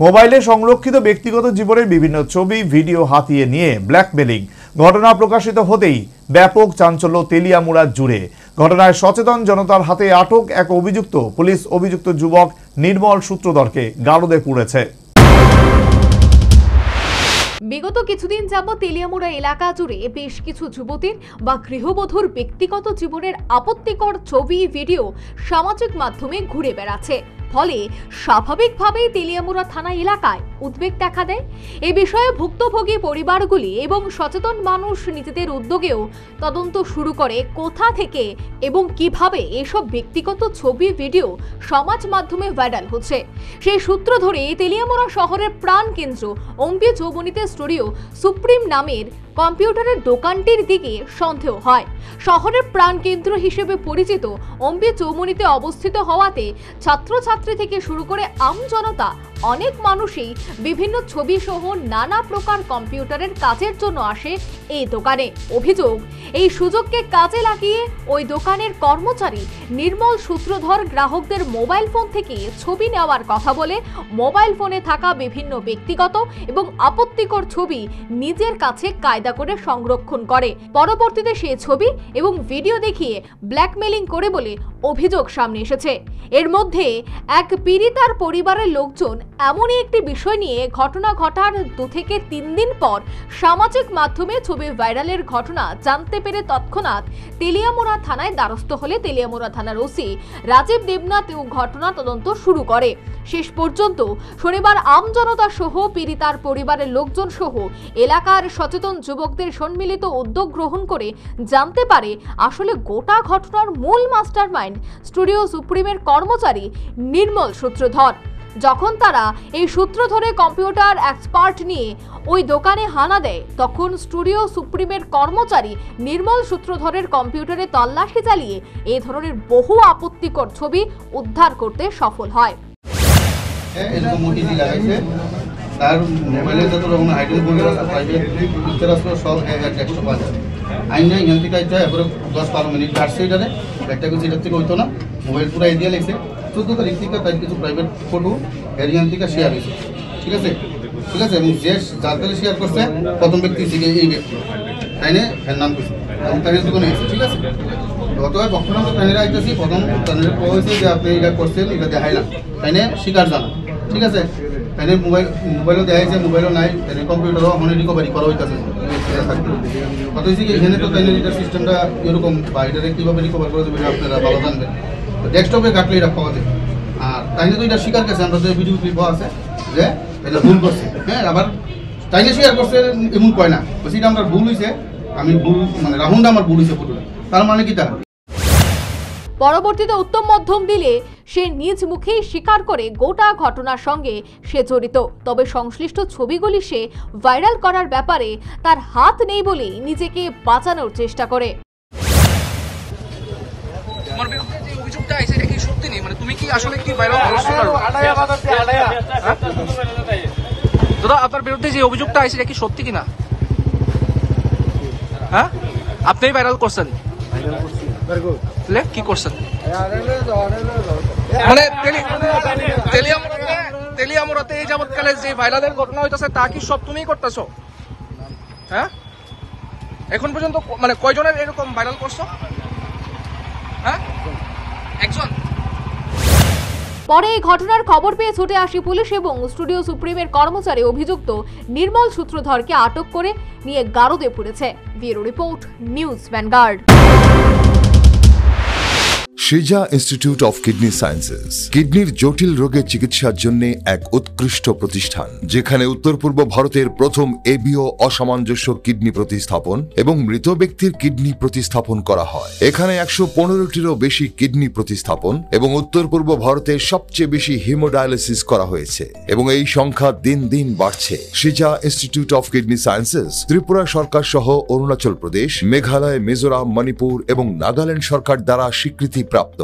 মোবাইলে সংরক্ষিত ব্যক্তিগত জীবনের বিভিন্ন ছবি ভিডিও হাতিয়ে নিয়ে ব্ল্যাকমেলিং ঘটনা প্রকাশিত হতেই ব্যাপক চাঞ্চল্য তেলিয়ামুড়া জুড়ে। ঘটনায় সচেতন জনতার হাতে আটক এক অভিযুক্ত। পুলিশ অভিযুক্ত যুবক নির্মল সূত্রধরকে গারদে পুরেছে। বিগত কিছুদিন যাবৎ তেলিয়ামুড়া এলাকা জুড়ে বেশ কিছু যুবতীর বা গৃহবধূর ব্যক্তিগত জীবনের আপত্তিকর ছবি ভিডিও সামাজিক মাধ্যমে ঘুরে বেড়াচ্ছে। ফলে স্বাভাবিকভাবেই তেলিয়ামুড়া থানা এলাকায় উদ্বেগ দেখা দেয়। এ বিষয়ে ভুক্তভোগী পরিবারগুলি এবং সচেতন মানুষ নিজেদের উদ্যোগেও তদন্ত শুরু করে কোথা থেকে এবং কিভাবে এসব ব্যক্তিগত ছবি ভিডিও সমাজ মাধ্যমে ভাইরাল হচ্ছে। সেই সূত্র ধরে তেলিয়ামুড়া শহরের প্রাণকেন্দ্র অম্বি চৌমুহনীতে স্টুডিও সুপ্রিম নামের কম্পিউটারের দোকানটির দিকে সন্দেহ হয়। শহরের প্রাণকেন্দ্র হিসেবে পরিচিত অম্বি চৌমুহনীতে অবস্থিত হওয়াতে ছাত্রছাত্রী থেকে শুরু করে আমজনতা অনেক মানুষই বিভিন্ন ছবি সহ নানা প্রকার কম্পিউটারের কাজের জন্য আসে এই দোকানে। অভিযোগ, এই সুযোগকে কাজে লাগিয়ে ওই দোকানের কর্মচারী নির্মল সূত্রধর গ্রাহকদের মোবাইল ফোন থেকে ছবি নেওয়ার কথা বলে মোবাইল ফোনে থাকা বিভিন্ন ব্যক্তিগত এবং আপত্তিকর ছবি নিজের কাছে কায়দা করে সংরক্ষণ করে। পরবর্তীতে সেই ছবি এবং ভিডিও দেখিয়ে ব্ল্যাকমেলিং করে বলে অভিযোগ সামনে এসেছে। এর মধ্যে এক পীড়িতার পরিবারের লোকজন এমনই একটি বিষয় নিয়ে ঘটনা ঘটার 2 থেকে 3 দিন পর সামাজিক মাধ্যমে ছবি ভাইরালের ঘটনা জানতে পেরে তৎক্ষণাৎ তেলিয়ামুড়া থানায় দ্বারস্থ হলে তেলিয়ামুড়া থানার ওসি রাজীব দেবনাথ ঘটনা তদন্ত শুরু করে। শেষ পর্যন্ত শনিবার আমজনতা সহ পীড়িতার পরিবারের লোকজন সহ এলাকার সচেতন যুবকদের সম্মিলিত উদ্যোগ গ্রহণ করে জানতে পারে আসলে গোটা ঘটনার মূল মাস্টারমাইন্ড স্টুডিও সুপ্রিমের কর্মচারী নির্মল সূত্রধর। যখন তারা এই সূত্র ধরে কম্পিউটার এক্সপার্ট নিয়ে ওই দোকানে হানা দেয়, তখন স্টুডিও সুপ্রিমের কর্মচারী নির্মল সূত্রধরের কম্পিউটারে তল্লাশি চালিয়ে এই ধরনের বহু আপত্তিকর ছবি উদ্ধার করতে সফল হয়। তার মোবাইলে যত রকম আইডি বলে প্রাইভেট পিকচার আসলো সব একশো পাওয়া যায়। আইন নাই এখান থেকে আইতে এরপরে 10-12 মিনিট কাটছে। এটারে একটা কিছু এটার থেকে হইতো না, মোবাইল পুরো এদিকে লেগেছে 14 তারিখ থেকে তাই কিছু প্রাইভেট ফটো এরিয়ান থেকে শেয়ার হয়েছে। ঠিক আছে, ঠিক আছে। এবং যে যার কাছে শেয়ার করছে প্রথম ব্যক্তি থেকে এই ব্যক্তি তাইনে এর নাম করছে এবং তাদের দোকানে এসেছে। ঠিক আছে, গতবার বক্তব্য আমরা তাইনেরা আইতেছি প্রথম তাইনের কোয়া হয়েছে যে আপনি এটা করছেন, এটা দেখাইলাম, তাইনে স্বীকার জানা। ঠিক আছে, তাইনে মোবাইলও দেখাইছে, মোবাইলও নাই, তাইনে কম্পিউটারও ওখানে রিকভারি করা হইতেছে। কথা হয়েছে কি এখানে তো তাইনের এটা সিস্টেমটা এরকম বা এটাকে কীভাবে রিকভার করে দেবে আপনারা ভালো জানবেন। ডেস্কটপে কাটলে এটা পাওয়া যায়। আর তাইনে তো এটা স্বীকার করছে, আমরা তো ভিডিও ক্লিপ আছে যে এটা ভুল করছে। হ্যাঁ, আবার তাইনে স্বীকার করছে এমন কয় না, বলছি এটা আমার ভুল হয়েছে, আমি ভুল মানে রাহুলটা আমার ভুল হয়েছে ফটোটা, তার মানে কি তা। পরবর্তীতে উত্তম মধ্যম দিলে সে নিজ মুখেই স্বীকার করে গোটা ঘটনার সঙ্গে সে জড়িত। তবে সংশ্লিষ্ট ছবিগুলি সে ভাইরাল করার ব্যাপারে তার হাত নেই বলেই নিজেকে বাঁচানোর চেষ্টা করে। দাদা, আপনার বিরুদ্ধে যে অভিযোগটা আছে এটা কি সত্যি কিনা? হ্যাঁ, আপনি ভাইরাল করছেন, কি করছেন? মানে তেলিয়ামুড়াতে এই যাবৎকালে যে ভাইরালের ঘটনা হইতেছে তা কি সব তুমিই করতেছো? হ্যাঁ, এখন পর্যন্ত মানে কয়জনের এরকম ভাইরাল করছো? হ্যাঁ, একজন। পরে এই ঘটনার খবর পেয়ে ছুটে আসে পুলিশ এবং স্টুডিও সুপ্রিমের কর্মচারী অভিযুক্ত নির্মল সূত্রধরকে আটক করে নিয়ে গারদে পুরেছে। Bureau report, news Vanguard. Shija Institute of Kidney Sciences কিডনির জটিল রোগের চিকিৎসার জন্য এক উৎকৃষ্ট প্রতিষ্ঠান, যেখানে উত্তর পূর্ব ভারতের প্রথম এবিও অসামঞ্জস্য কিডনি প্রতিস্থাপন এবং মৃত ব্যক্তির কিডনি প্রতিস্থাপন করা হয়। এখানে 115টিরও বেশি কিডনি প্রতিস্থাপন এবং উত্তর পূর্ব ভারতের সবচেয়ে বেশি হিমোডায়ালিসিস করা হয়েছে এবং এই সংখ্যা দিন দিন বাড়ছে। Shija Institute of Kidney Sciences Tripura সরকার সহ অরুণাচল প্রদেশ, মেঘালয়, মিজোরাম, মণিপুর এবং নাগাল্যান্ড সরকার দ্বারা স্বীকৃতি প্রাপ্ত।